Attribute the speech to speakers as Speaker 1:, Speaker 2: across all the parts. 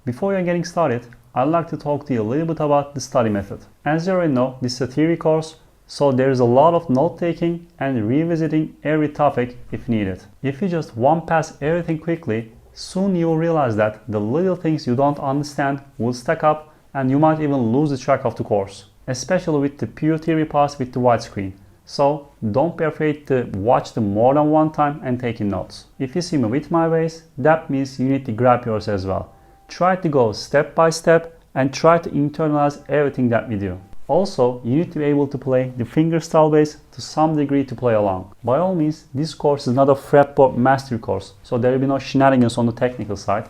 Speaker 1: Before you're getting started, I'd like to talk to you a little bit about the study method. As you already know, this is a theory course, so there's a lot of note-taking and revisiting every topic if needed. If you just one pass everything quickly, soon you will realize that the little things you don't understand will stack up and you might even lose the track of the course, especially with the pure theory parts with the widescreen. So don't be afraid to watch them more than one time and taking notes. If you see me with my ways, that means you need to grab yours as well. Try to go step by step and try to internalize everything that we do. Also, you need to be able to play the fingerstyle bass to some degree to play along. By all means, this course is not a fretboard mastery course, so there will be no shenanigans on the technical side,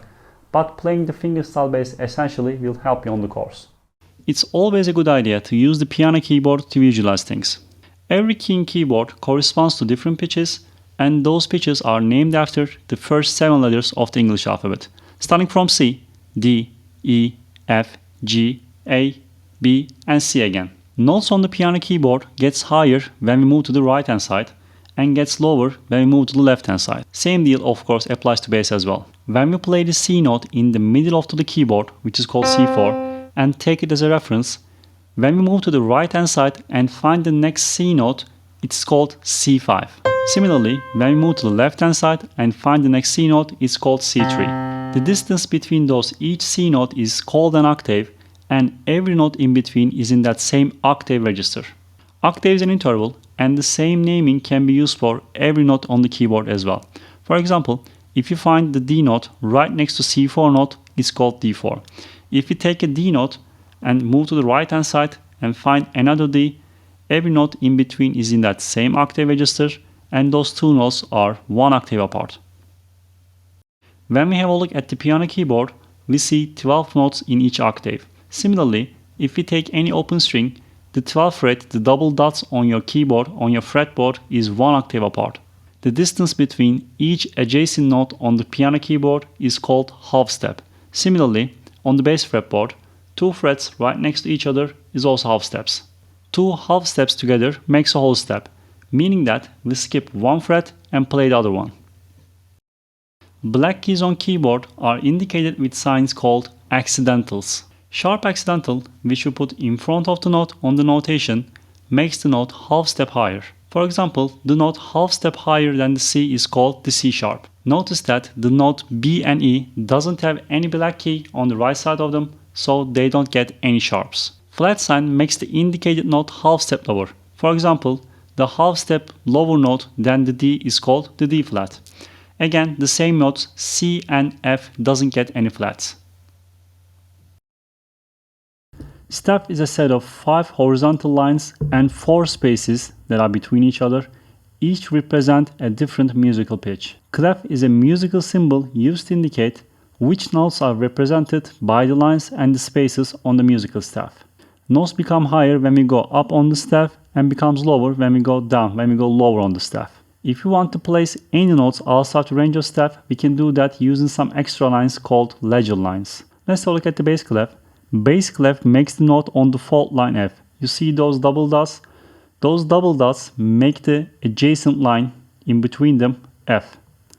Speaker 1: but playing the fingerstyle bass essentially will help you on the course. It's always a good idea to use the piano keyboard to visualize things. Every key in keyboard corresponds to different pitches, and those pitches are named after the first 7 letters of the English alphabet, starting from C, D, E, F, G, A, B, and C again. Notes on the piano keyboard gets higher when we move to the right hand side and gets lower when we move to the left hand side. Same deal of course applies to bass as well. When we play the C note in the middle of the keyboard, which is called C4, and take it as a reference, when we move to the right hand side and find the next C note, it's called C5. Similarly, when we move to the left hand side and find the next C note, it's called C3. The distance between those each C note is called an octave, and every note in between is in that same octave register. Octave is an interval, and the same naming can be used for every note on the keyboard as well. For example, if you find the D note right next to C4 note, it's called D4. If you take a D note and move to the right hand side and find another D, every note in between is in that same octave register, and those two notes are 1 octave apart. When we have a look at the piano keyboard, we see 12 notes in each octave. Similarly, if we take any open string, the 12th fret, the double dots on your keyboard, on your fretboard, is 1 octave apart. The distance between each adjacent note on the piano keyboard is called half step. Similarly, on the bass fretboard, 2 frets right next to each other is also half steps. 2 half steps together makes a whole step, meaning that we skip 1 fret and play the other one. Black keys on keyboard are indicated with signs called accidentals. Sharp accidental, which you put in front of the note on the notation, makes the note half step higher. For example, the note half step higher than the C is called the C sharp. Notice that the note B and E doesn't have any black key on the right side of them, so they don't get any sharps. Flat sign makes the indicated note half step lower. For example, the half step lower note than the D is called the D flat. Again, the same notes C and F doesn't get any flats. Staff is a set of 5 horizontal lines and 4 spaces that are between each other. Each represent a different musical pitch. Clef is a musical symbol used to indicate which notes are represented by the lines and the spaces on the musical staff. Notes become higher when we go up on the staff and becomes lower when we go down, when we go lower on the staff. If you want to place any notes outside the range of staff, we can do that using some extra lines called ledger lines. Let's have a look at the bass clef. Bass clef makes the note on the fault line F. You see those double dots? Those double dots make the adjacent line in between them F.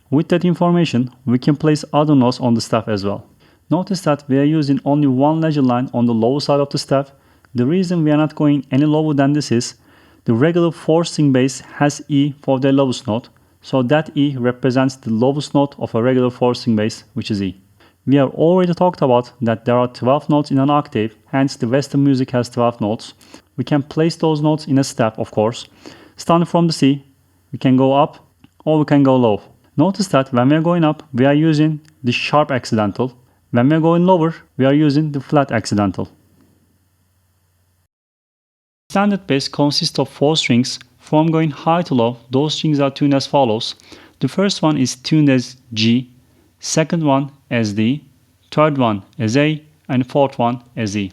Speaker 1: With that information, we can place other notes on the staff as well. Notice that we are using only one ledger line on the lower side of the staff. The reason we are not going any lower than this is the regular 4-string bass has E for their lowest note, so that E represents the lowest note of a regular 4-string bass, which is E. We have already talked about that there are 12 notes in an octave, hence the Western music has 12 notes. We can place those notes in a step, of course. Starting from the C, we can go up or we can go low. Notice that when we are going up, we are using the sharp accidental. When we are going lower, we are using the flat accidental. Standard bass consists of 4 strings. From going high to low, those strings are tuned as follows. The first one is tuned as G, second one as D, third one as A, and fourth one as E.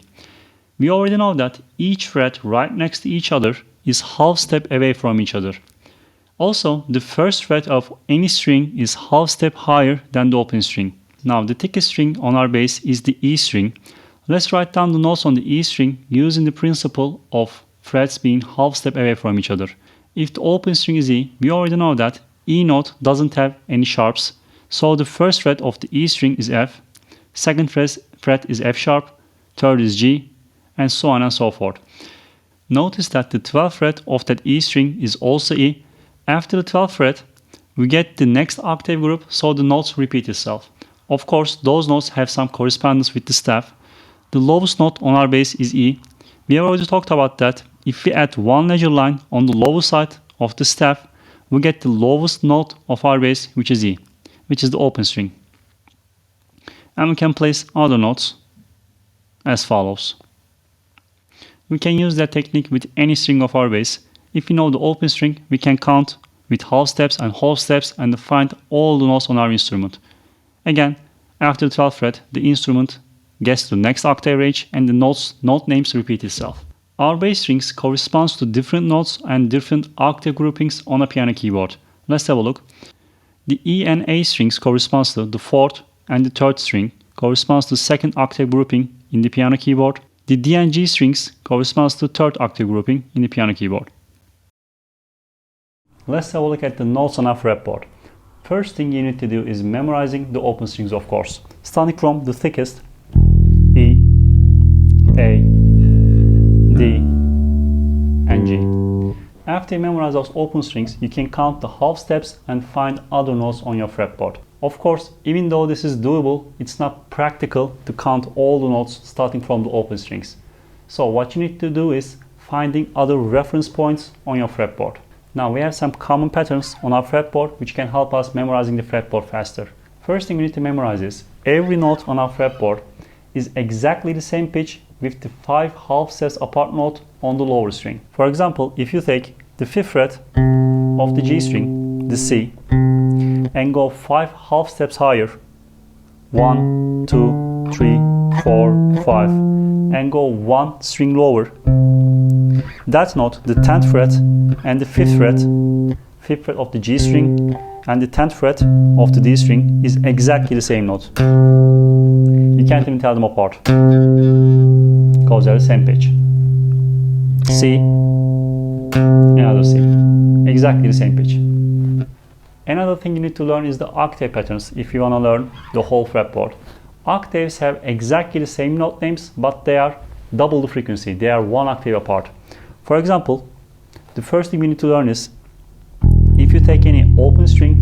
Speaker 1: We already know that each fret right next to each other is half step away from each other. Also, the first fret of any string is half step higher than the open string. Now, the thickest string on our bass is the E string. Let's write down the notes on the E string using the principle of frets being half step away from each other. If the open string is E, we already know that E note doesn't have any sharps. So the first fret of the E string is F, second fret is F sharp, third is G, and so on and so forth. Notice that the 12th fret of that E string is also E. After the 12th fret, we get the next octave group, so the notes repeat itself. Of course, those notes have some correspondence with the staff. The lowest note on our bass is E. We have already talked about that. If we add one ledger line on the lower side of the staff, we get the lowest note of our bass, which is E, which is the open string. And we can place other notes as follows. We can use that technique with any string of our bass. If we know the open string, we can count with half steps and whole steps and find all the notes on our instrument. Again, after the 12th fret, the instrument gets to the next octave range and the note names repeat itself. Our bass strings corresponds to different notes and different octave groupings on a piano keyboard. Let's have a look. The E and A strings corresponds to the 4th and the 3rd string, corresponds to 2nd octave grouping in the piano keyboard. The D and G strings corresponds to 3rd octave grouping in the piano keyboard. Let's have a look at the notes on our fretboard. First thing you need to do is memorizing the open strings, of course. Starting from the thickest, E, A, D, and G. After you memorize those open strings, you can count the half steps and find other notes on your fretboard. Of course, even though this is doable, it's not practical to count all the notes starting from the open strings. So what you need to do is finding other reference points on your fretboard. Now we have some common patterns on our fretboard which can help us memorizing the fretboard faster. First thing we need to memorize is every note on our fretboard is exactly the same pitch with the 5 half steps apart note on the lower string. For example, if you take the 5th fret of the G string, the C, and go 5 half steps higher, 1, 2, 3, 4, 5, and go 1 string lower, that note, the 10th fret and the 5th fret of the G string and the 10th fret of the D string is exactly the same note. You can't even tell them apart because they're the same pitch. C, another C, exactly the same pitch. Another thing you need to learn is the octave patterns if you want to learn the whole fretboard. Octaves have exactly the same note names, but they are double the frequency. They are 1 octave apart. For example, the first thing we need to learn is if you take any open string,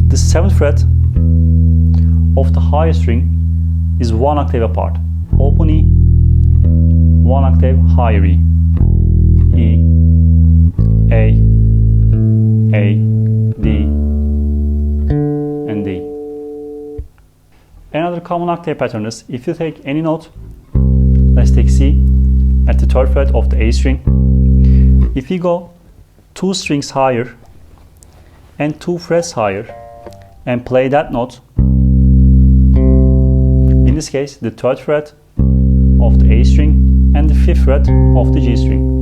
Speaker 1: the 7th fret of the higher string is 1 octave apart. Open E, 1 octave higher E. E, A, D, and D. Another common octave pattern is if you take any note, let's take C at the 3rd fret of the A string. If you go 2 strings higher and 2 frets higher and play that note, in this case the 3rd fret of the A string and the 5th fret of the G string,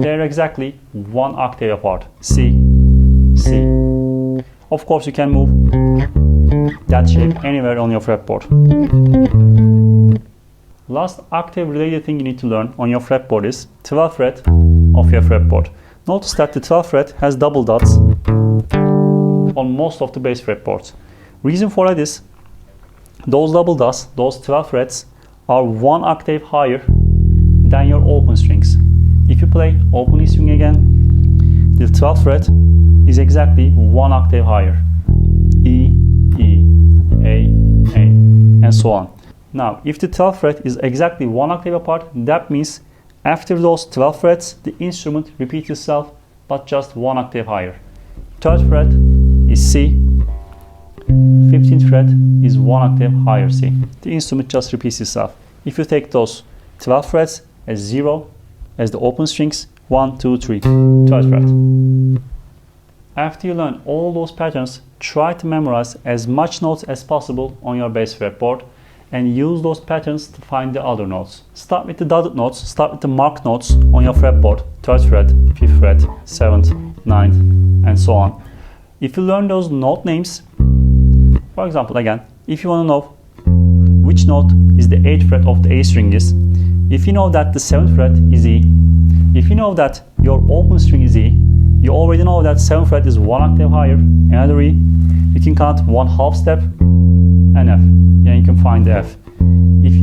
Speaker 1: they're exactly 1 octave apart. C, C. Of course you can move that shape anywhere on your fretboard. Last octave related thing you need to learn on your fretboard is 12th fret of your fretboard. Notice that the 12th fret has double dots on most of the bass fretboards. Reason for that is those double dots, those 12 frets, are 1 octave higher than your open strings. If you play open E string again, the 12th fret is exactly 1 octave higher. E, E, A, and so on. Now, if the 12th fret is exactly 1 octave apart, that means after those 12 frets, the instrument repeats itself, but just 1 octave higher. 3rd fret is C, 15th fret is 1 octave higher C. The instrument just repeats itself. If you take those 12 frets as 0, as the open strings, 1, 2, 3, 3rd fret. After you learn all those patterns, try to memorize as much notes as possible on your bass fretboard and use those patterns to find the other notes. Start with the dotted notes, start with the marked notes on your fretboard, 3rd fret, 5th fret, 7th, 9th, and so on. If you learn those note names, for example, again, if you want to know which note is the 8th fret of the A string is, if you know that the 7th fret is E, if you know that your open string is E, you already know that 7th fret is 1 octave higher, another E, you can count 1 half step and F. and you can find the F. If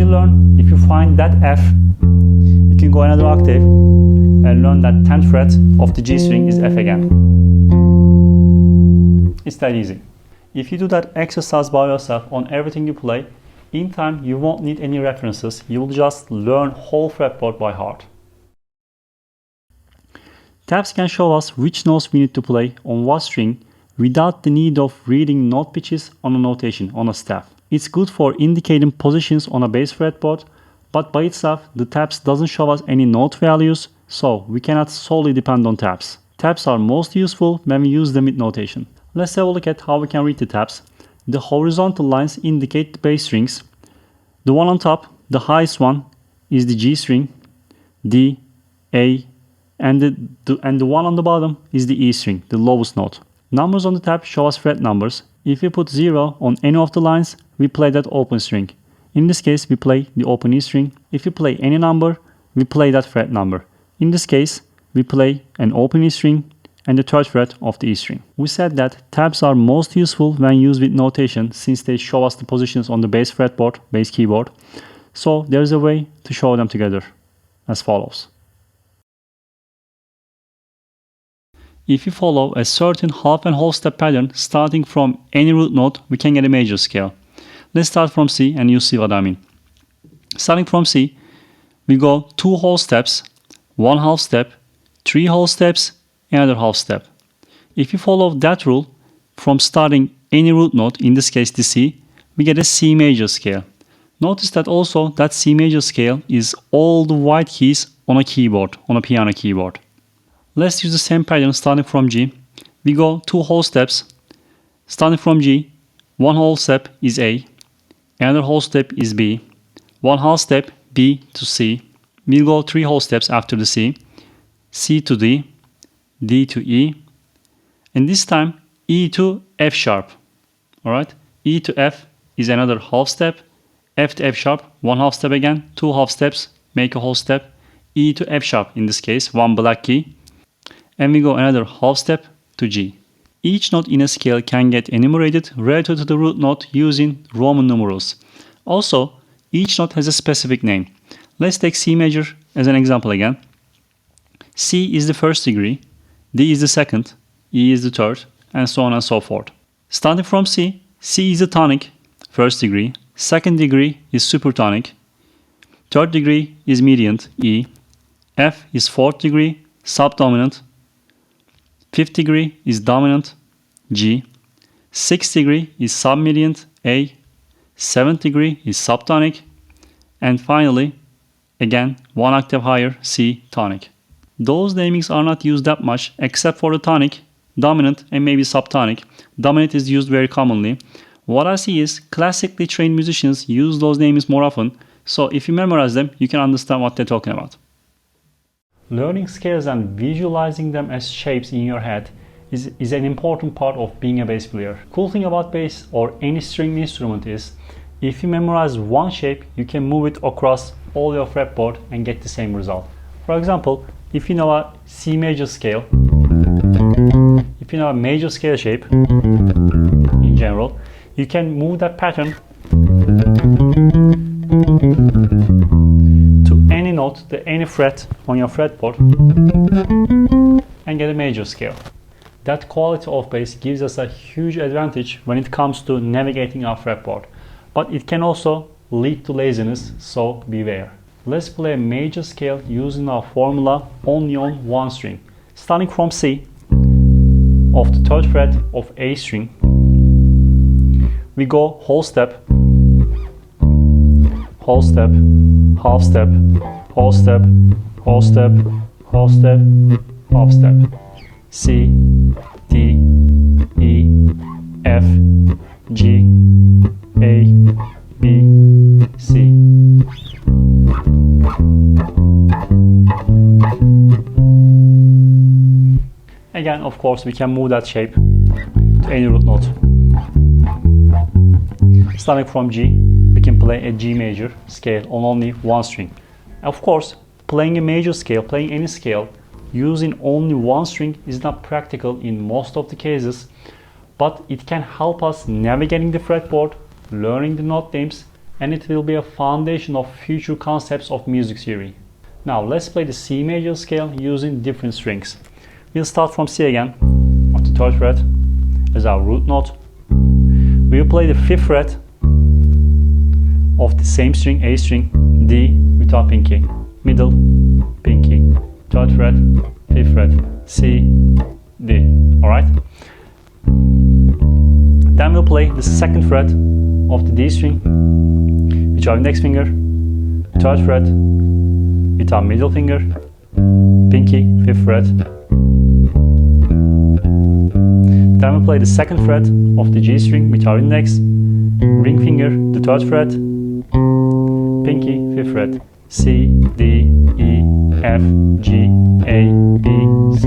Speaker 1: you find that F, you can go another octave and learn that 10th fret of the G string is F again. It's that easy. If you do that exercise by yourself on everything you play, in time you won't need any references. You will just learn whole fretboard by heart. Tabs can show us which notes we need to play on what string without the need of reading note pitches on a notation on a staff. It's good for indicating positions on a bass fretboard, but by itself the tabs doesn't show us any note values, so we cannot solely depend on tabs. Tabs are most useful when we use them with notation. Let's have a look at how we can read the tabs. The horizontal lines indicate the bass strings. The one on top, the highest one, is the G string, D, A, and the one on the bottom is the E string, the lowest note. Numbers on the tab show us fret numbers. If we put 0 on any of the lines, we play that open string. In this case, we play the open E string. If we play any number, we play that fret number. In this case, we play an open E string and the 3rd fret of the E string. We said that tabs are most useful when used with notation since they show us the positions on the bass fretboard, bass keyboard. So there is a way to show them together as follows. If you follow a certain half and whole step pattern starting from any root note, we can get a major scale. Let's start from C and you'll see what I mean. Starting from C, we go 2 whole steps, 1 half step, 3 whole steps, another half step. If you follow that rule, from starting any root note, in this case the C, we get a C major scale. Notice that also that C major scale is all the white keys on a keyboard, on a piano keyboard. Let's use the same pattern starting from G. We go 2 whole steps. Starting from G, 1 whole step is A, another whole step is B, 1 half step B to C. We'll go 3 whole steps after the C, C to D, D to E, and this time E to F sharp. Alright, E to F is another half step, F to F sharp, 1 half step again, 2 half steps, make a whole step, E to F sharp in this case, 1 black key, and we go another half step to G. Each note in a scale can get enumerated relative to the root note using Roman numerals. Also, each note has a specific name. Let's take C major as an example again. C is the 1st degree, D is the 2nd, E is the 3rd, and so on and so forth. Starting from C, C is the tonic, 1st degree, 2nd degree is supertonic, 3rd degree is mediant, E, F is 4th degree, subdominant, 5th degree is dominant, G, 6th degree is submediant, A, 7th degree is subtonic, and finally, again, 1 octave higher, C, tonic. Those namings are not used that much except for the tonic, dominant, and maybe subtonic. Dominant is used very commonly. What I see is classically trained musicians use those names more often, so if you memorize them, you can understand what they're talking about. Learning scales and visualizing them as shapes in your head is an important part of being a bass player. Cool thing about bass or any string instrument is, if you memorize one shape, you can move it across all your fretboard and get the same result. For example, if you know a C major scale, if you know a major scale shape in general, you can move that pattern to any note, to any fret on your fretboard and get a major scale. That quality of bass gives us a huge advantage when it comes to navigating our fretboard, but it can also lead to laziness, so beware. Let's play a major scale using our formula only on one string. Starting from C, of the 3rd fret of A string, we go whole step, whole step, half step, whole step, whole step, whole step, half step. C, D, E, F, G, A, B, C. Again, of course, we can move that shape to any root note. Starting from G, we can play a G major scale on only one string. Of course, playing a major scale, playing any scale, using only one string is not practical in most of the cases, but it can help us navigating the fretboard learning the note names, and it will be a foundation of future concepts of music theory. Now let's play the C major scale using different strings. We'll start from C again, of the 3rd fret, as our root note. We'll play the 5th fret of the same string, A string, D with our pinky, middle, pinky, 3rd fret, 5th fret, C, D, alright? Then we'll play the 2nd fret of the D string with our index finger, 3rd fret with our middle finger, pinky, 5th fret. Then we'll play the 2nd fret of the G string with our index, ring finger, the 3rd fret, pinky, 5th fret, C, D, E, F, G, A, B, C.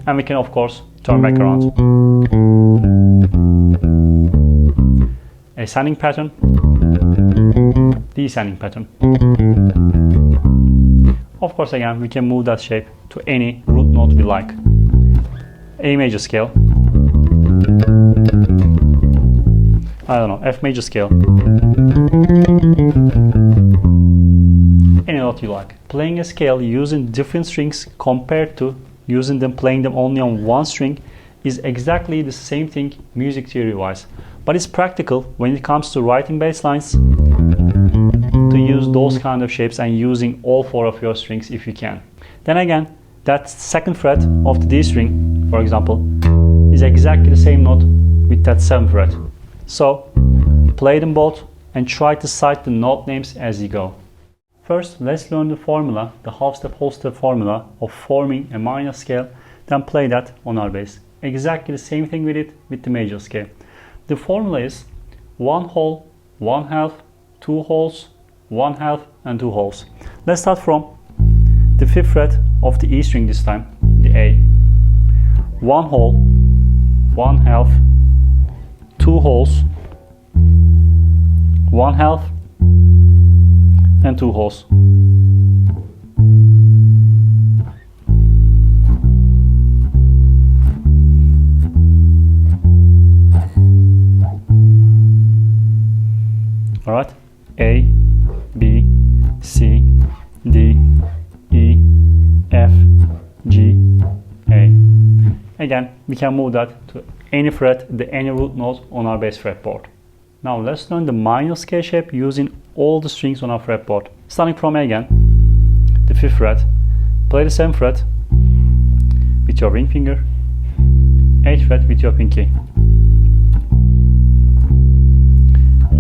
Speaker 1: And we can of course turn back around. Ascending pattern, descending pattern. Of course again we can move that shape to any root note we like. A major scale, I don't know, F major scale, any note you like. Playing a scale using different strings compared to playing them only on one string is exactly the same thing music theory wise, but it's practical when it comes to writing bass lines to use those kind of shapes and using all 4 of your strings if you can. Then again, that 2nd fret of the D string, for example, is exactly the same note with that 7th fret. So play them both and try to cite the note names as you go. First, let's learn the formula, the half step whole step formula of forming a minor scale, then play that on our bass. Exactly the same thing with it with the major scale. The formula is 1 whole, 1/2, 2 wholes, 1/2 and 2 wholes. Let's start from the 5th fret of the E string this time, the A. 1 whole, 1/2, 2 wholes, 1/2 and 2 wholes. Alright, A, B, C, D, E, F, G, A. Again, we can move that to any fret, any root note on our bass fretboard. Now let's learn the minor scale shape using all the strings on our fretboard. Starting from A again, the 5th fret, play the 7th fret with your ring finger, 8th fret with your pinky,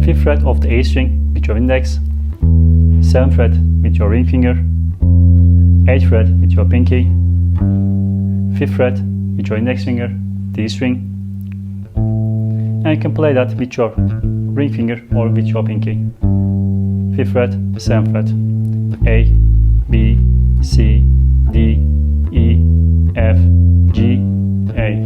Speaker 1: 5th fret of the A string with your index, 7th fret with your ring finger, 8th fret with your pinky, 5th fret with your index finger, D string, and you can play that with your ring finger or with your pinky. 5th fret, 7th fret, A, B, C, D, E, F, G, A.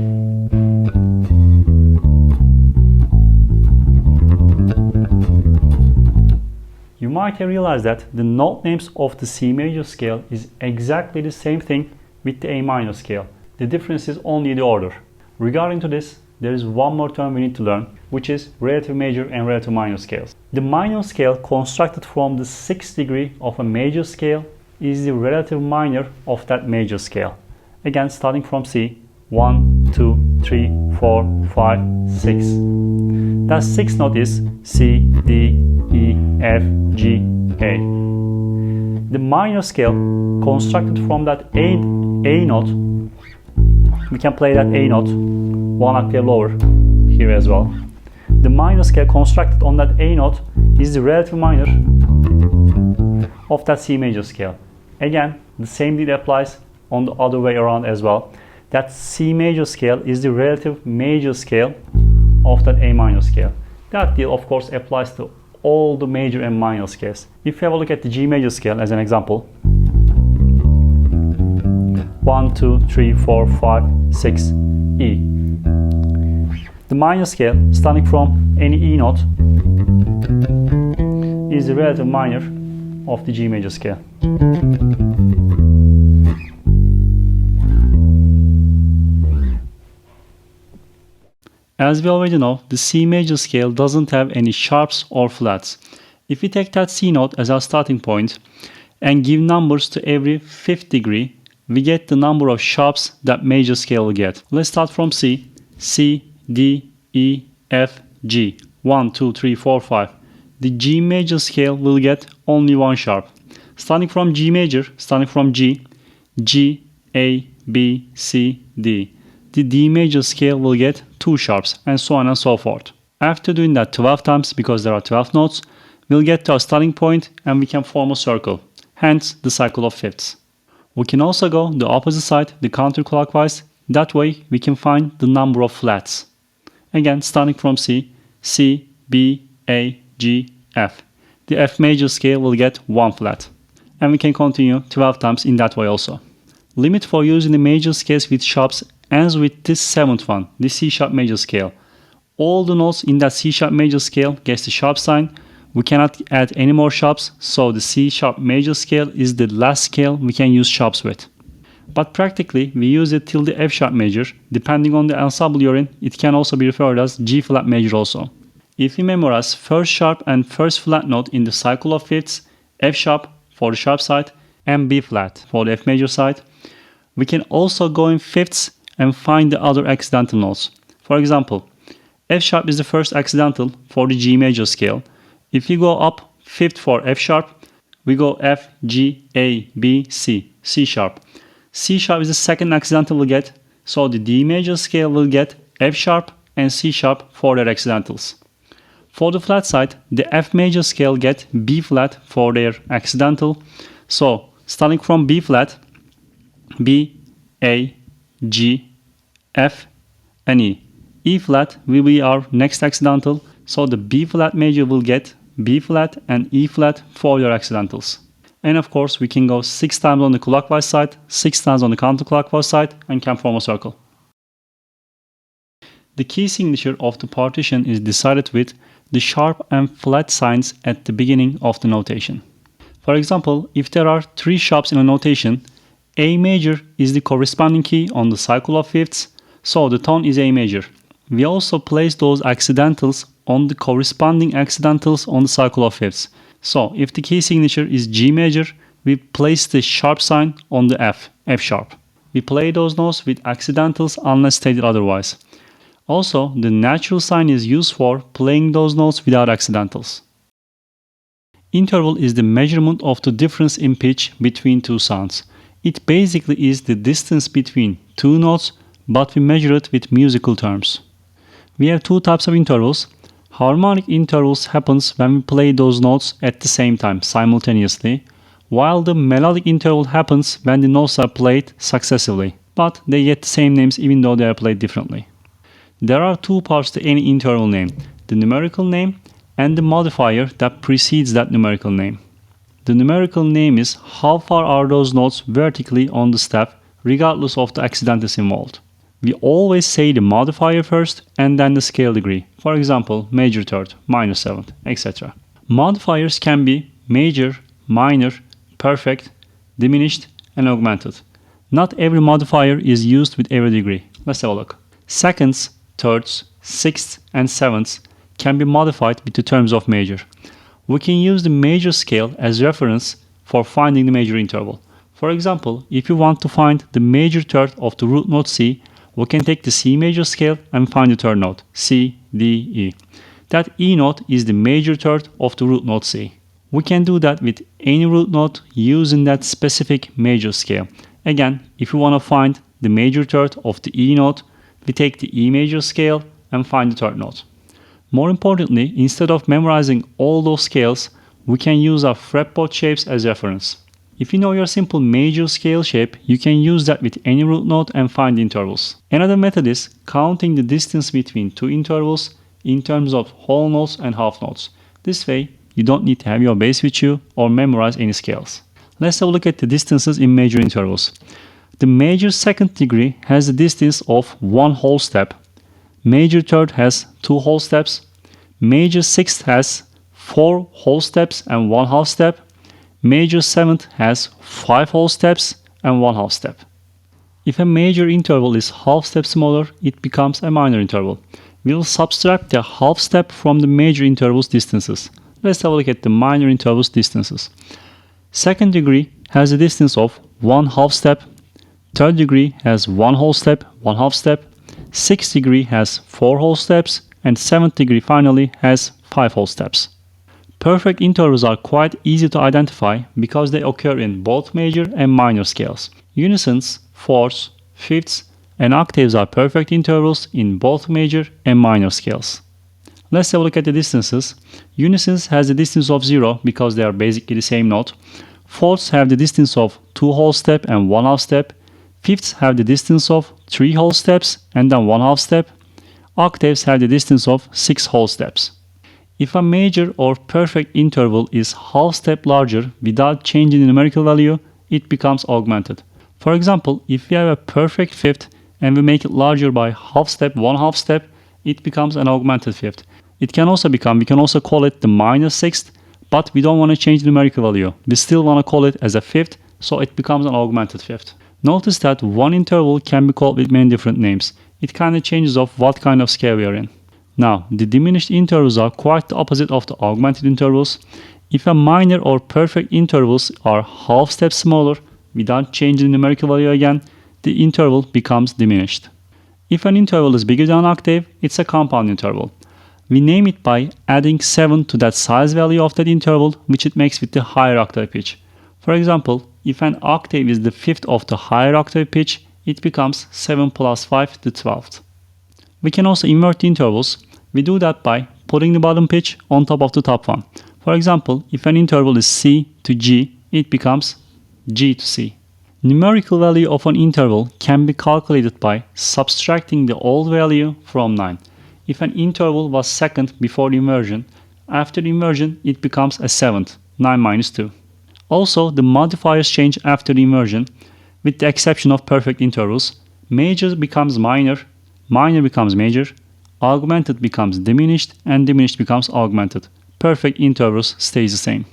Speaker 1: You might have realized that the note names of the C major scale is exactly the same thing with the A minor scale. The difference is only the order. Regarding to this, there is one more term we need to learn, which is relative major and relative minor scales. The minor scale constructed from the 6th degree of a major scale is the relative minor of that major scale. Again, starting from C, 1, 2, 3, 4, 5, 6. That 6th note is C, D, E, F, G, A. The minor scale constructed from that A note, we can play that A note 1 octave lower here as well. The minor scale constructed on that A note is the relative minor of that C major scale. Again, the same deal applies on the other way around as well. That C major scale is the relative major scale of that A minor scale. That deal of course applies to all the major and minor scales. If you have a look at the G major scale as an example, 1, 2, 3, 4, 5, 6, E. The minor scale, starting from any E note, is the relative minor of the G major scale. As we already know, the C major scale doesn't have any sharps or flats. If we take that C note as our starting point and give numbers to every fifth degree, we get the number of sharps that major scale will get. Let's start from C. C, D, E, F, G. 1, 2, 3, 4, 5. The G major scale will get only one sharp. Starting from G major, starting from G, G, A, B, C, D. The D major scale will get 2 sharps, and so on and so forth. After doing that 12 times, because there are 12 notes, we'll get to our starting point and we can form a circle, hence the cycle of fifths. We can also go the opposite side, the counterclockwise. That way we can find the number of flats. Again, starting from C, C, B, A, G, F. The F major scale will get 1 flat. And we can continue 12 times in that way also. Limit for using the major scales with sharps ends with this 7th one, the C sharp major scale. All the notes in that C sharp major scale gets the sharp sign. We cannot add any more sharps, so the C sharp major scale is the last scale we can use sharps with. But practically, we use it till the F sharp major. Depending on the ensemble you're in, it can also be referred as G flat major also. If we memorize first sharp and first flat note in the cycle of fifths, F sharp for the sharp side and B flat for the F major side, we can also go in fifths and find the other accidental notes. For example, F sharp is the first accidental for the G major scale. If you go up fifth for F sharp, we go F, G, A, B, C, C sharp. C sharp is the second accidental we'll get, so the D major scale will get F sharp and C sharp for their accidentals. For the flat side, the F major scale get B flat for their accidental. So starting from B flat, B, A, G, F, and E. E flat will be our next accidental, so the B flat major will get B flat and E flat for your accidentals. And of course, we can go 6 times on the clockwise side, 6 times on the counterclockwise side, and can form a circle. The key signature of the partition is decided with the sharp and flat signs at the beginning of the notation. For example, if there are 3 sharps in a notation, A major is the corresponding key on the cycle of fifths, so the tone is A major. We also place those accidentals on the corresponding accidentals on the cycle of fifths. So if the key signature is G major, we place the sharp sign on the F, F sharp. We play those notes with accidentals unless stated otherwise. Also, the natural sign is used for playing those notes without accidentals. Interval is the measurement of the difference in pitch between 2 sounds. It basically is the distance between 2 notes, but we measure it with musical terms. We have 2 types of intervals. Harmonic intervals happens when we play those notes at the same time, simultaneously, while the melodic interval happens when the notes are played successively, but they get the same names even though they are played differently. There are 2 parts to any interval name, the numerical name and the modifier that precedes that numerical name. The numerical name is how far are those notes vertically on the step, regardless of the accidentals involved. We always say the modifier first and then the scale degree. For example, major third, minor seventh, etc. Modifiers can be major, minor, perfect, diminished, and augmented. Not every modifier is used with every degree. Let's have a look. Seconds, thirds, sixths, and sevenths can be modified with the terms of major. We can use the major scale as reference for finding the major interval. For example, if you want to find the major third of the root note C, we can take the C major scale and find the third note, C, D, E. That E note is the major third of the root note C. We can do that with any root note using that specific major scale. Again, if you want to find the major third of the E note, we take the E major scale and find the third note. More importantly, instead of memorizing all those scales, we can use our fretboard shapes as reference. If you know your simple major scale shape, you can use that with any root note and find the intervals. Another method is counting the distance between 2 intervals in terms of whole notes and half notes. This way, you don't need to have your bass with you or memorize any scales. Let's have a look at the distances in major intervals. The major second degree has a distance of 1 whole step. Major third has 2 whole steps. Major sixth has 4 whole steps and 1 half step. Major seventh has 5 whole steps and 1 half step. If a major interval is half step smaller, it becomes a minor interval. we will subtract the half step from the major intervals distances. Let's have a look at the minor intervals distances. Second degree has a distance of 1 half step. Third degree has 1 whole step, 1 half step. Sixth degree has 4 whole steps. And seventh degree finally has 5 whole steps. Perfect intervals are quite easy to identify because they occur in both major and minor scales. Unisons, fourths, fifths, and octaves are perfect intervals in both major and minor scales. Let's have a look at the distances. Unisons has a distance of 0 because they are basically the same note. Fourths have the distance of 2 whole step and 1 half step. Fifths have the distance of 3 whole steps and then 1 half step. Octaves have the distance of 6 whole steps. If a major or perfect interval is half step larger without changing the numerical value, it becomes augmented. For example, if we have a perfect fifth and we make it larger by half step, 1 half step, it becomes an augmented fifth. We can also call it the minor sixth, but we don't want to change the numerical value. We still want to call it as a fifth, so it becomes an augmented fifth. Notice that one interval can be called with many different names. It kind of changes of what kind of scale we are in. Now, the diminished intervals are quite the opposite of the augmented intervals. If a minor or perfect intervals are half steps smaller without changing the numerical value again, the interval becomes diminished. If an interval is bigger than an octave, it's a compound interval. We name it by adding 7 to that size value of that interval, which it makes with the higher octave pitch. For example, if an octave is the fifth of the higher octave pitch, it becomes 7 plus 5 the 12th. We can also invert the intervals. We do that by putting the bottom pitch on top of the top one. For example, if an interval is C to G, it becomes G to C. Numerical value of an interval can be calculated by subtracting the old value from 9. If an interval was second before the inversion, after the inversion it becomes a seventh, 9 minus 2. Also, the modifiers change after the inversion, with the exception of perfect intervals. Major becomes minor, minor becomes major, augmented becomes diminished, and diminished becomes augmented. Perfect intervals stays the same.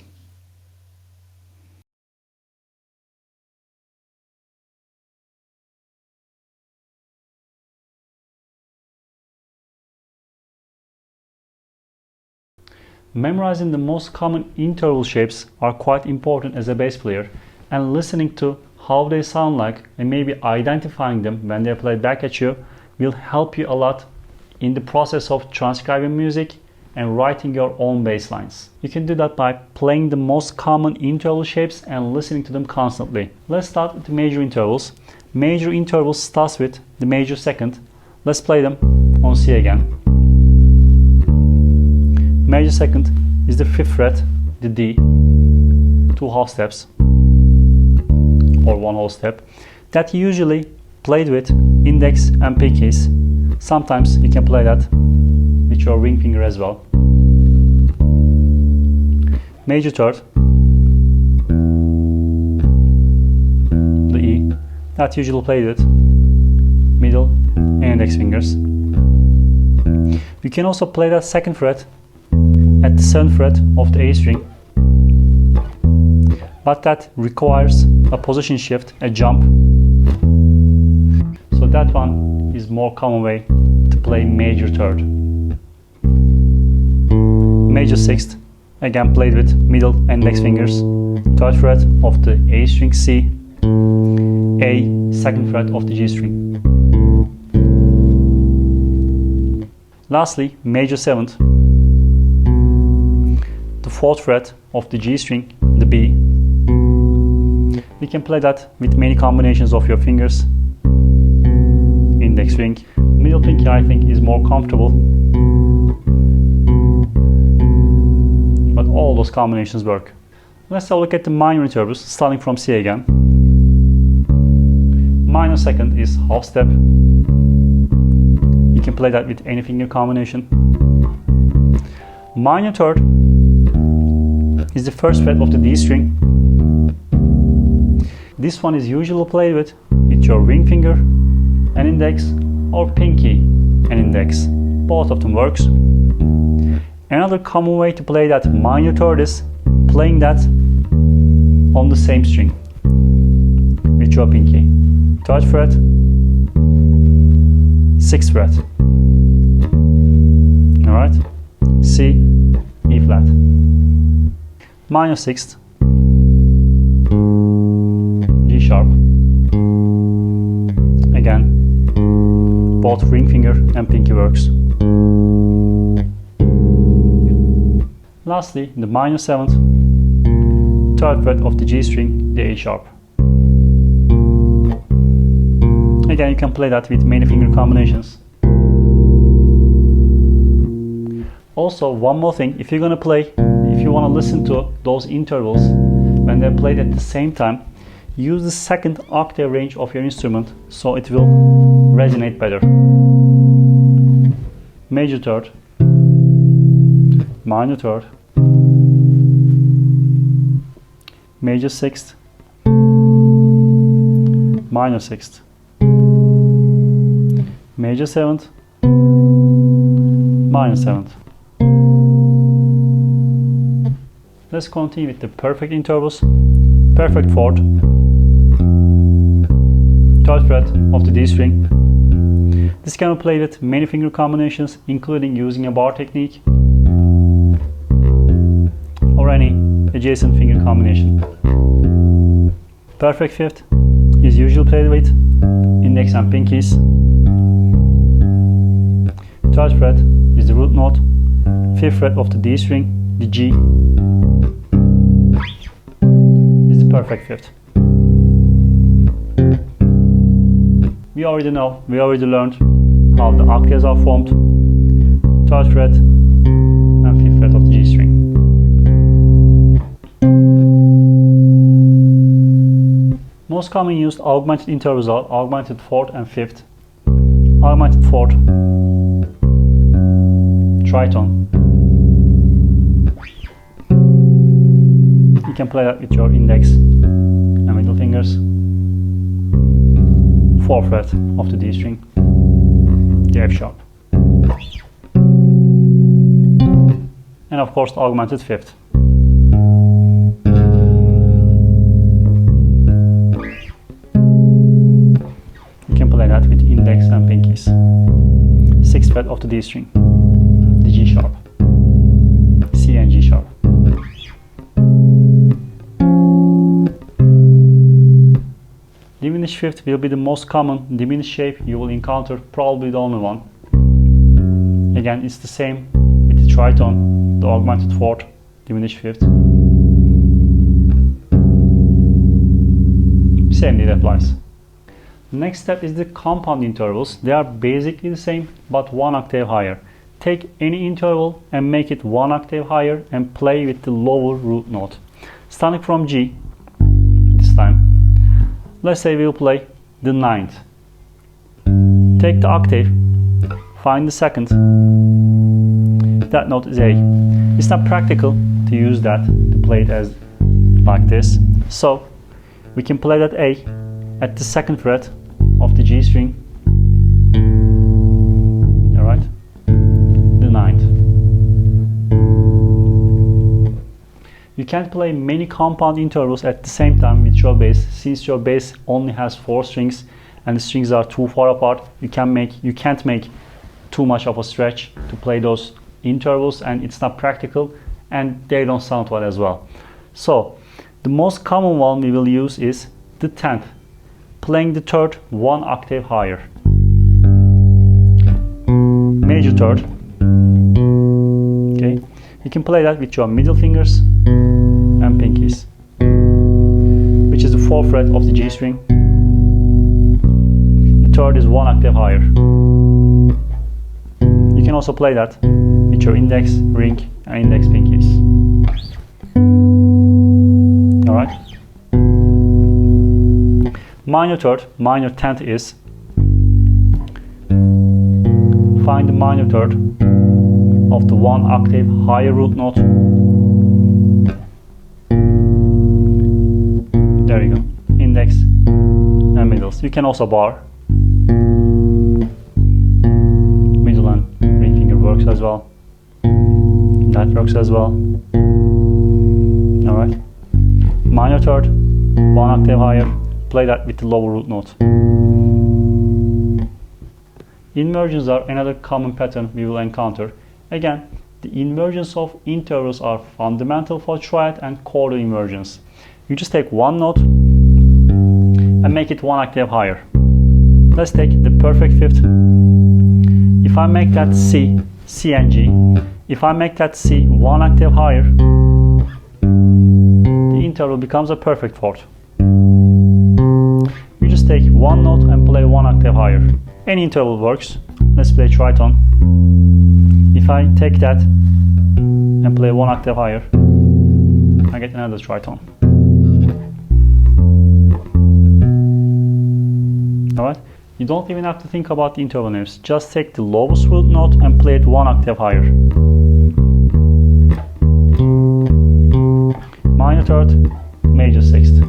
Speaker 1: Memorizing the most common interval shapes are quite important as a bass player, and listening to how they sound like and maybe identifying them when they are played back at you will help you a lot in the process of transcribing music and writing your own bass lines. You can do that by playing the most common interval shapes and listening to them constantly. Let's start with the major intervals. Major intervals starts with the major second. Let's play them on C again. Major second is the 5th fret, the D, 2 half steps or 1 whole step, that you usually played with index and pinkies. Sometimes you can play that with your ring finger as well. Major third, the E, that usually played with middle and index fingers. You can also play that 2nd fret at the 7th fret of the A string, but that requires a position shift, a jump. So that one is more common way to play major third. Major 6th, again played with middle and index fingers. 3rd fret of the A string C, A, 2nd fret of the G string. Lastly, major 7th, the 4th fret of the G string, the B. We can play that with many combinations of your fingers. Index ring, middle pinky I think is more comfortable, but all those combinations work. Let's have a look at the minor intervals, starting from C again. Minor second is half step. You can play that with any finger combination. Minor third is the 1st fret of the D string. This one is usually played with your ring finger and index, or pinky and index. Both of them works. Another common way to play that minor third is playing that on the same string with your pinky. 3rd fret, 6th fret. Alright? C, E flat. Minor sixth, G sharp. Again, both ring finger and pinky works. Lastly, the minor seventh, third fret of the G string, the A sharp. Again, you can play that with many finger combinations. Also, one more thing, if you're gonna play, if you want to listen to those intervals when they're played at the same time, use the second octave range of your instrument so it will resonate better. Major third, minor third, major sixth, minor sixth, major seventh, minor seventh. Let's continue with the perfect intervals. Perfect fourth, third fret of the D string. This can be played with many finger combinations, including using a bar technique or any adjacent finger combination. Perfect fifth is usually played with index and pinkies. Third fret is the root note, fifth fret of the D string, the G is the perfect fifth. We already learned how the octaves are formed. Third fret and fifth fret of the G string. Most commonly used augmented intervals are augmented fourth and fifth. Augmented fourth, tritone. You can play that with your index and middle fingers. Fourth fret of the D string, the F sharp. And of course the augmented fifth. You can play that with index and pinkies. Sixth fret of the D string, the G sharp, C and G sharp. Diminished fifth will be the most common diminished shape you will encounter, probably the only one. Again, it's the same with the tritone, the augmented fourth, diminished fifth. Same deal applies. Next step is the compound intervals. They are basically the same, but one octave higher. Take any interval and make it one octave higher and play with the lower root note. Starting from G, this time. Let's say we'll play the ninth. Take the octave, find the second. That note is A. It's not practical to use that to play it as like this. So we can play that A at the second fret of the G string. Alright? The ninth. You can't play many compound intervals at the same time with your bass, since your bass only has 4 strings and the strings are too far apart. You can't make too much of a stretch to play those intervals, and it's not practical and they don't sound well as well. So the most common one we will use is the 10th, playing the third one octave higher. Major third. Okay, you can play that with your middle fingers and pinkies, which is the 4th fret of the G string. The third is one octave higher. You can also play that with your index, ring and index pinkies. Alright. Minor third, minor 10th is, find the minor third of the one octave higher root note. There you go. Index and middles. You can also bar. Middle and ring finger works as well. That works as well. Alright. Minor third, one octave higher. Play that with the lower root note. Inversions are another common pattern we will encounter. Again, the inversions of intervals are fundamental for triad and chord inversions. You just take one note and make it one octave higher. Let's take the perfect fifth. If I make that C, C and G, if I make that C one octave higher, the interval becomes a perfect fourth. You just take one note and play one octave higher. Any interval works. Let's play tritone. If I take that and play one octave higher, I get another tritone. Alright? You don't even have to think about the interval names. Just take the lowest root note and play it one octave higher. Minor third, major sixth.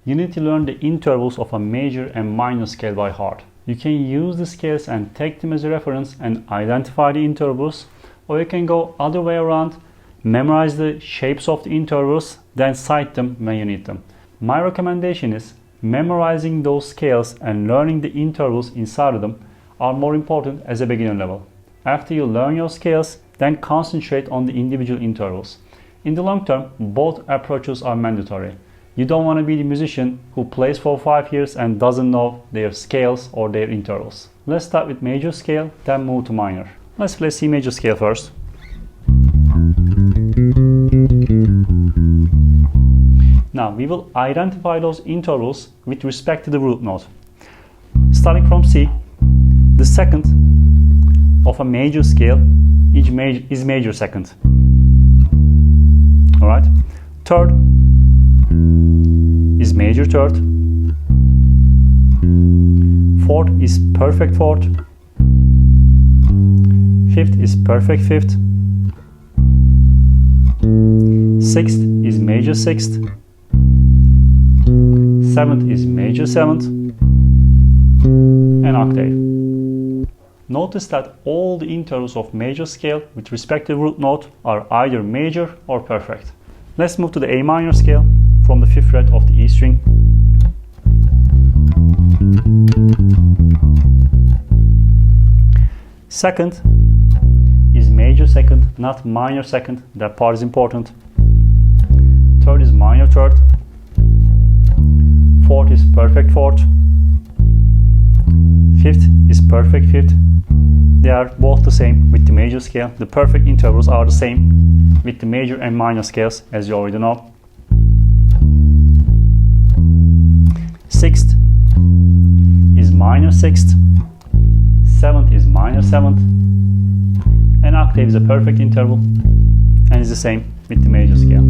Speaker 1: You need to learn the intervals of a major and minor scale by heart. You can use the scales and take them as a reference and identify the intervals, or you can go other way around, memorize the shapes of the intervals, then cite them when you need them. My recommendation is memorizing those scales and learning the intervals inside of them are more important as a beginner level. After you learn your scales, then concentrate on the individual intervals. In the long term, both approaches are mandatory. You don't want to be the musician who plays for 5 years and doesn't know their scales or their intervals. Let's start with major scale, then move to minor. Let's play C major scale first. Now we will identify those intervals with respect to the root note. Starting from C, the second of a major scale is major second. Alright? Third is major third. Fourth is perfect fourth. Fifth is perfect fifth. Sixth is major sixth. Seventh is major seventh. And octave. Notice that all the intervals of major scale with respect to root note are either major or perfect. Let's move to the A minor scale from the 5th fret of the E string. Second is major second, not minor second. That part is important. Third is minor third. Fourth is perfect fourth. Fifth is perfect fifth. They are both the same with the major scale. The perfect intervals are the same with the major and minor scales, as you already know. Sixth is minor sixth. Seventh is minor seventh. And octave is a perfect interval and is the same with the major scale.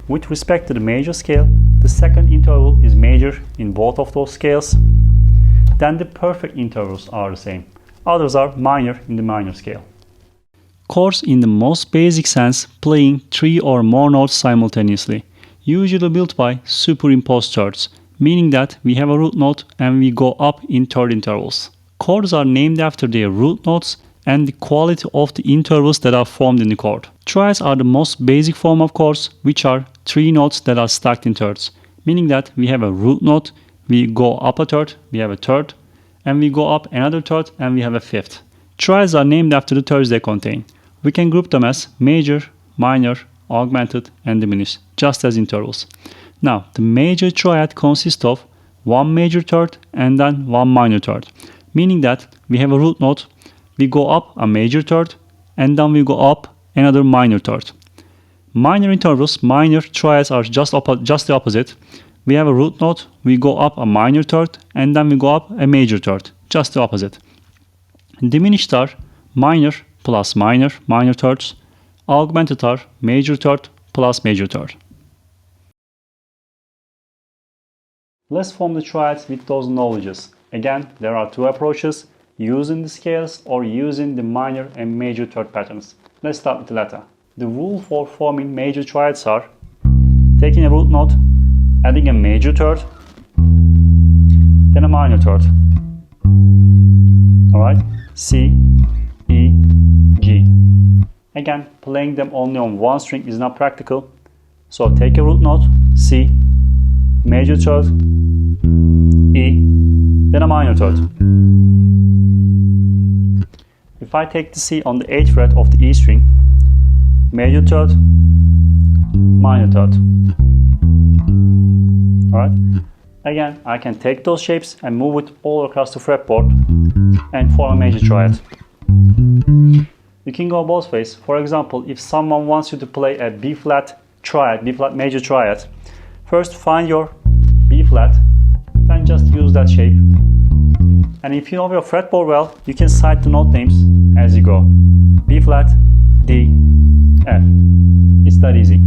Speaker 1: With respect to the major scale, the second interval is major in both of those scales. Then the perfect intervals are the same. Others are minor in the minor scale. Chords in the most basic sense playing 3 or more notes simultaneously, usually built by superimposed thirds, meaning that we have a root note and we go up in third intervals. Chords are named after their root notes and the quality of the intervals that are formed in the chord. Triads are the most basic form of chords, which are 3 notes that are stacked in thirds, meaning that we have a root note, we go up a third, we have a third, and we go up another third, and we have a fifth. Triads are named after the thirds they contain. We can group them as major, minor, augmented, and diminished, just as intervals. Now, the major triad consists of one major third and then one minor third, meaning that we have a root note, we go up a major third, and then we go up another minor third. Minor intervals, minor triads are just the opposite. We have a root note, we go up a minor third, and then we go up a major third, just the opposite. Diminished are minor plus minor, minor thirds. Augmented are major third plus major third. Let's form the triads with those knowledges. Again, there are 2 approaches, using the scales or using the minor and major third patterns. Let's start with the latter. The rule for forming major triads are taking a root note, adding a major third, then a minor third. Alright, C, E, G. Again, playing them only on one string is not practical. So take a root note, C, major third, E, then a minor third. If I take the C on the 8th fret of the E string, major third, minor third. Alright? Again, I can take those shapes and move it all across the fretboard and form a major triad. You can go both ways. For example, if someone wants you to play a B flat triad, B flat major triad, first find your B flat, then just use that shape. And if you know your fretboard well, you can cite the note names as you go. B flat, D, F. It's that easy.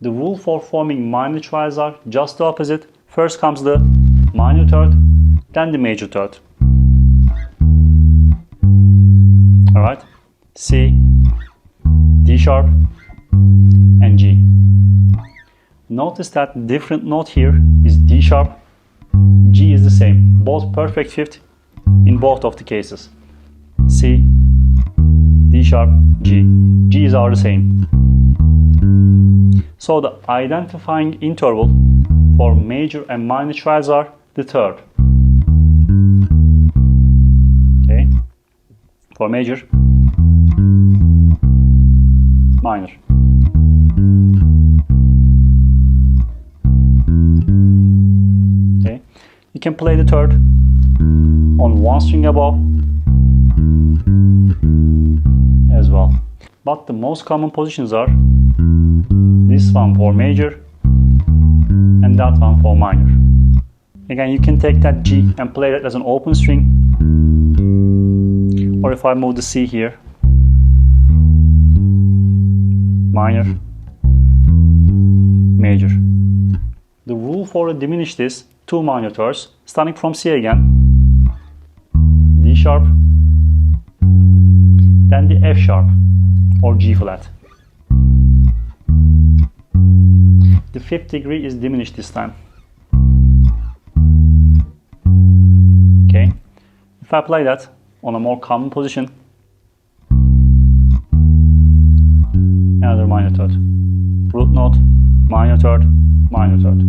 Speaker 1: The rule for forming minor triads are just the opposite. First comes the minor third, then the major third. Alright, C, D sharp, and G. Notice that the different note here is D sharp, G is the same, both perfect fifth in both of the cases. C, D sharp, G. G's are the same. So the identifying interval for major and minor triads are the third. Okay, for major, minor. Okay, you can play the third on one string above as well. But the most common positions are this one for major and that one for minor. Again, you can take that G and play it as an open string, or if I move the C here, minor, major. The rule for the diminished is two minor thirds, starting from C again, D sharp, then the F sharp or G flat. The 5th degree is diminished this time. Okay, if I play that on a more common position, another minor third, root note, minor third, minor third.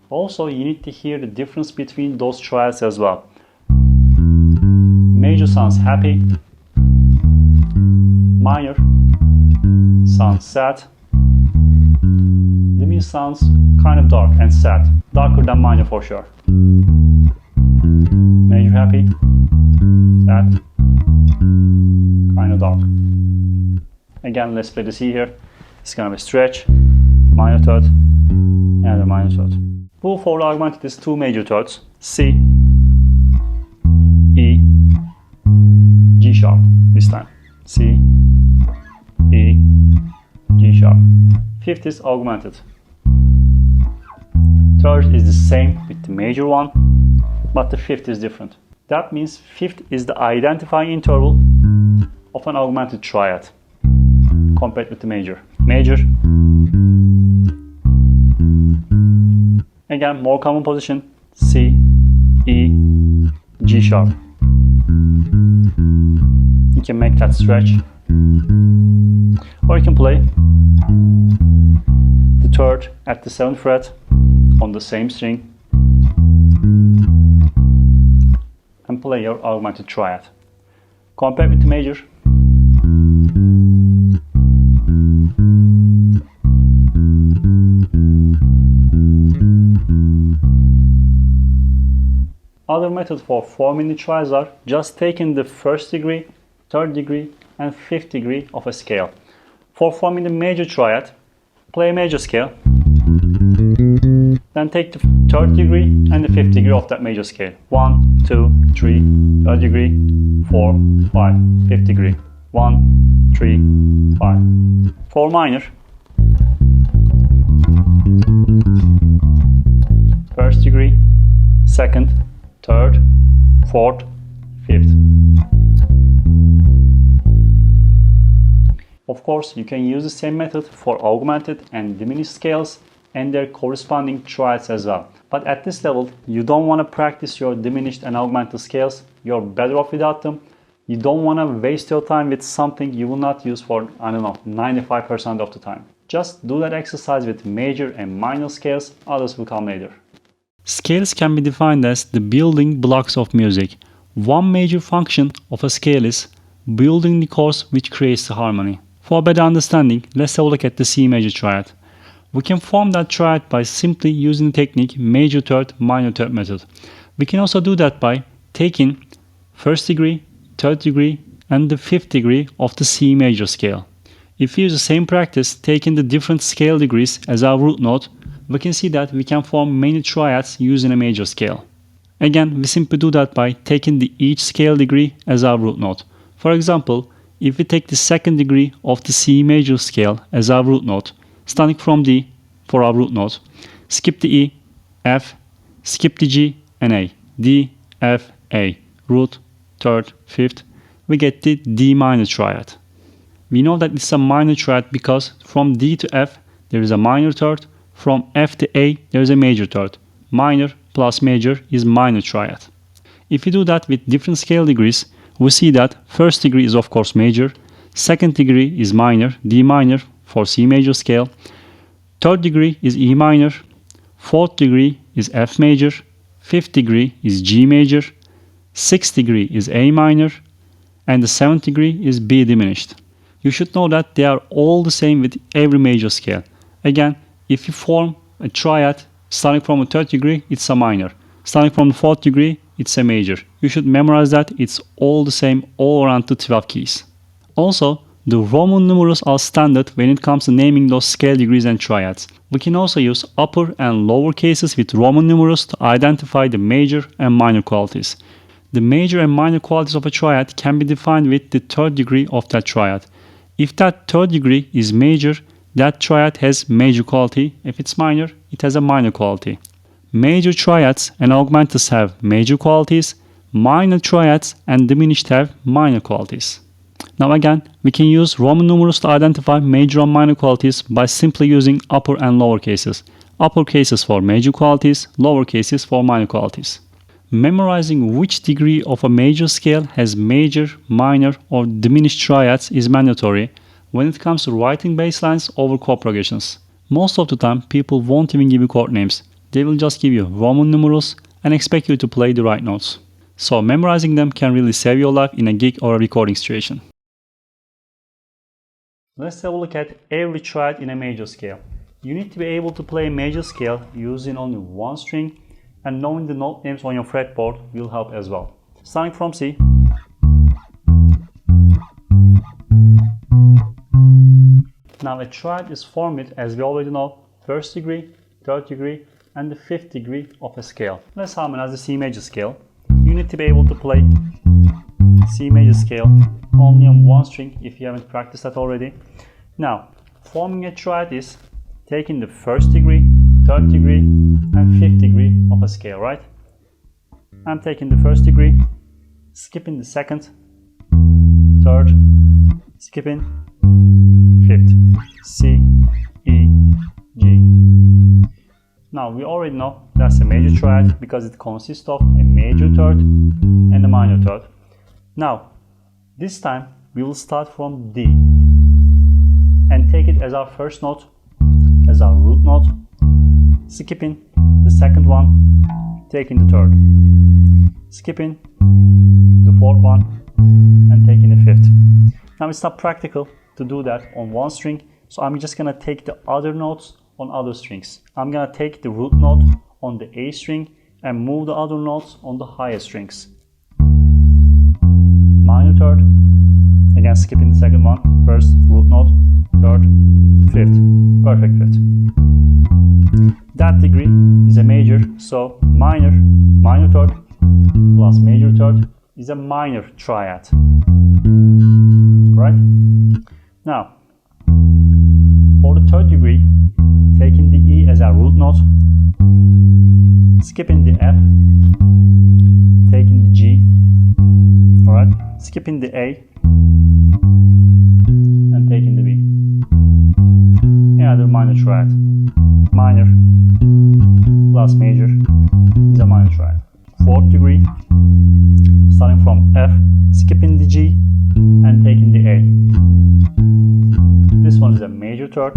Speaker 1: Also, you need to hear the difference between those triads as well. Major sounds happy, minor sounds sad, diminished sounds kind of dark and sad, darker than minor for sure. Major happy, sad, kind of dark. Again, let's play the C here. It's gonna be stretch, minor third, another minor third. Rule for the augmented is two major thirds, C, E, G sharp this time. C, E, G sharp. 5th is augmented. 3rd is the same with the major one, but the 5th is different. That means 5th is the identifying interval of an augmented triad compared with the major. Major. Again, more common position, C, E, G sharp. You can make that stretch, or you can play the 3rd at the 7th fret on the same string and play your augmented triad. Compare with the major. Other methods for forming the triads are just taking the 1st degree, 3rd degree and 5th degree of a scale. For forming the major triad, play a major scale, then take the 3rd degree and the 5th degree of that major scale. 1, 2, 3, 3rd degree, 4, 5, 5th degree. 1, 3, 5. For minor, 1st degree, 2nd, 3rd, 4th, 5th. Of course, you can use the same method for augmented and diminished scales and their corresponding triads as well. But at this level, you don't want to practice your diminished and augmented scales. You're better off without them. You don't want to waste your time with something you will not use for, I don't know, 95% of the time. Just do that exercise with major and minor scales, others will come later. Scales can be defined as the building blocks of music. One major function of a scale is building the chords which creates the harmony. For a better understanding, let's have a look at the C major triad. We can form that triad by simply using the technique major third, minor third method. We can also do that by taking first degree, third degree, and the fifth degree of the C major scale. If we use the same practice, taking the different scale degrees as our root note, we can see that we can form many triads using a major scale. Again, we simply do that by taking each scale degree as our root note. For example, if we take the second degree of the C major scale as our root note, starting from D for our root note, skip the E, F, skip the G and A, D, F, A, root, third, fifth, we get the D minor triad. We know that it's a minor triad because from D to F there is a minor third, from F to A there is a major third. Minor plus major is minor triad. If we do that with different scale degrees, we see that first degree is of course major, second degree is minor, D minor for C major scale, third degree is E minor, fourth degree is F major, fifth degree is G major, sixth degree is A minor, and the seventh degree is B diminished. You should know that they are all the same with every major scale. Again, if you form a triad starting from a third degree, it's a minor. Starting from the fourth degree, it's a major. You should memorize that it's all the same all around the 12 keys. Also, the Roman numerals are standard when it comes to naming those scale degrees and triads. We can also use upper and lower cases with Roman numerals to identify the major and minor qualities. The major and minor qualities of a triad can be defined with the third degree of that triad. If that third degree is major, that triad has major quality. If it's minor, it has a minor quality. Major triads and augmenters have major qualities, minor triads and diminished have minor qualities. Now again, we can use Roman numerals to identify major and minor qualities by simply using upper and lower cases. Upper cases for major qualities, lower cases for minor qualities. Memorizing which degree of a major scale has major, minor, or diminished triads is mandatory when it comes to writing bass lines over chord progressions. Most of the time, people won't even give you chord names. They will just give you Roman numerals and expect you to play the right notes. So memorizing them can really save your life in a gig or a recording situation. Let's have a look at every triad in a major scale. You need to be able to play a major scale using only one string, and knowing the note names on your fretboard will help as well. Starting from C. Now a triad is formed with, as we already know, first degree, third degree, and the fifth degree of a scale. Let's harmonize the C major scale. You need to be able to play C major scale only on one string if you haven't practiced that already. Now, forming a triad is taking the first degree, third degree, and fifth degree of a scale, right? I'm taking the first degree, skipping the second, third, skipping fifth, C, E, G. Now we already know that's a major triad because it consists of a major third and a minor third. Now, this time we will start from D and take it as our first note, as our root note, skipping the second one, taking the third, skipping the fourth one, and taking the fifth. Now it's not practical to do that on one string, so I'm just gonna take the other notes on other strings. I'm gonna take the root note on the A string and move the other notes on the higher strings. Minor third, again skipping the second one, first root note, third, fifth, perfect fifth. That degree is a major, so minor third plus major third is a minor triad. Right? Now, for the third degree, taking the E as our root note, skipping the F, taking the G, alright, skipping the A, and taking the B. Another minor triad. Minor plus major is a minor triad. Fourth degree, starting from F, skipping the G and taking the A. This one is a major third,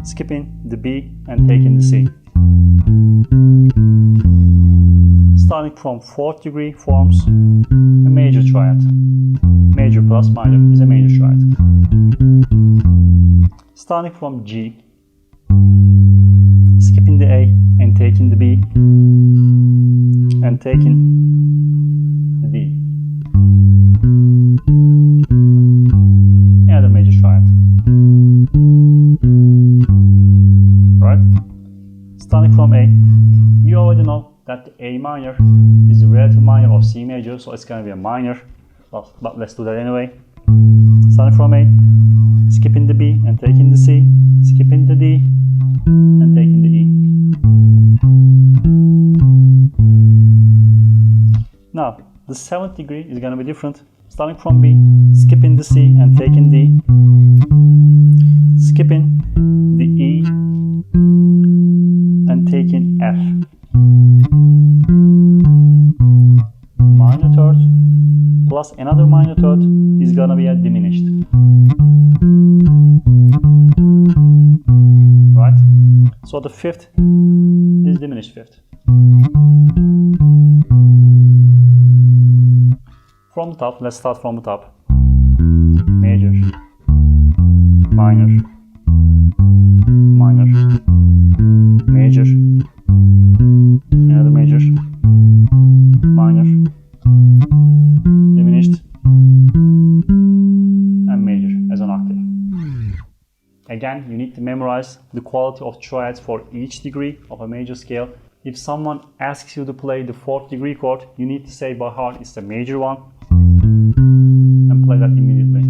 Speaker 1: skipping the B and taking the C. Starting from 4th degree forms a major triad. Major plus minor is a major triad. Starting from G, skipping the A and taking the B and taking the D. Another major triad. Right? Starting from A, we already know that the A minor is the relative minor of C major, so it's going to be a minor, but let's do that anyway. Starting from A, skipping the B and taking the C, skipping the D and taking the E. Now, the 7th degree is going to be different. Starting from B, skipping the C and taking D, skipping the E and taking F. Minor third plus another minor third is going to be a diminished. Right? So the 5th is diminished 5th. From the top, let's start from the top. Major, minor, minor, major, another major, minor, diminished, and major as an octave. Again, you need to memorize the quality of triads for each degree of a major scale. If someone asks you to play the 4th degree chord, you need to say by heart it's the major one and play that immediately.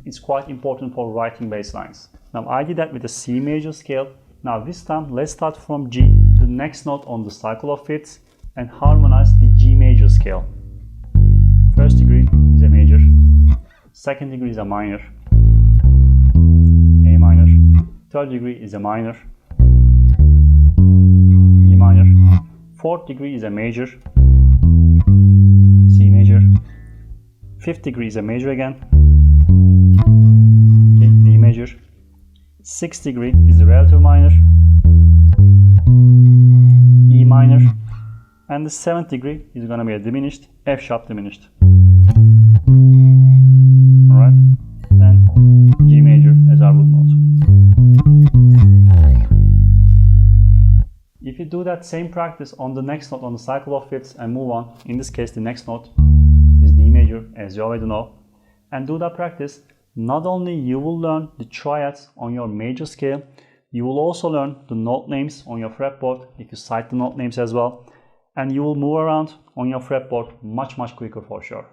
Speaker 1: It's quite important for writing bass lines. Now I did that with the C major scale. Now this time let's start from G, the next note on the cycle of fifths, and harmonize the G major scale. 1st degree is a major, 2nd degree is a minor, A minor, 3rd degree is a minor, E minor, 4th degree is a major, C major, 5th degree is a major again, okay, D major, 6th degree is the relative minor, E minor, and the 7th degree is going to be a diminished, F sharp diminished. Alright, and G major as our root note. If you do that same practice on the next note on the cycle of fifths and move on, in this case the next note is D major, as you already know, and do that practice, not only you will learn the triads on your major scale, you will also learn the note names on your fretboard if you cite the note names as well, and you will move around on your fretboard much quicker for sure.